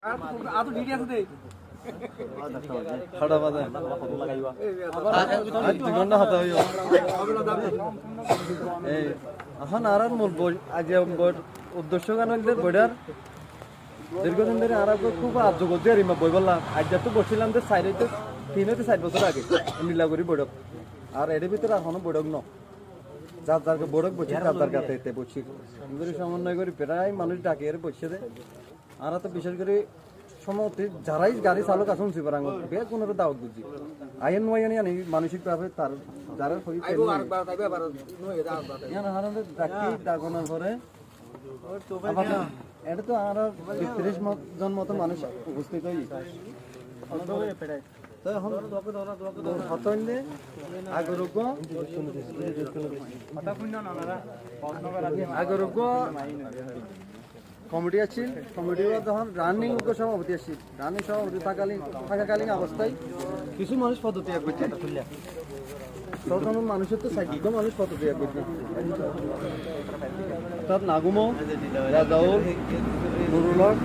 আতো DD আছে দে খাড়া বাজে দুই ঘন্টা হাতে হইও এই এখন আর মূল আজ উদ্দেশ্য কেন বইটার দীর্ঘদিন ধরে আর খুব আর্য করতে আর বই বললাম আজ তো বসছিলাম যে সাইড হইতে 3 বছর আগে নীলাগুড়ি বৈঠক আর এর ভিতরে এখনো বৈঠক ন যার যারকে বৈঠক বসছি যার যার কাছে এতে বসছি সমন্বয় করি প্রায় মানুষ ডাকে এর বসছে দে আর তো বিশেষ করে সমতি যারাই গাড়ি চালক আসুন সিপারাং বে কোনো দাওয়াত বুঝি আইন নয় আনি মানসিকভাবে তার যারা হই ডাকি ডাকানোর পরে এটা তো আর 30 জন মতো মানুষ উপস্থিত হই তো এখন হতইলে আগরুগ কমিটি আছিল কমিটির যখন রানিং সভাপতি আছিল রানিং সভাপতি থাকাকালীন অবস্থায় কিছু মানুষ পদত্যাগ করছে তখন মানুষের তো 60 মানুষ পদত্যাগ করছে অর্থাৎ নাগুমো রাজাউল নুরুল হক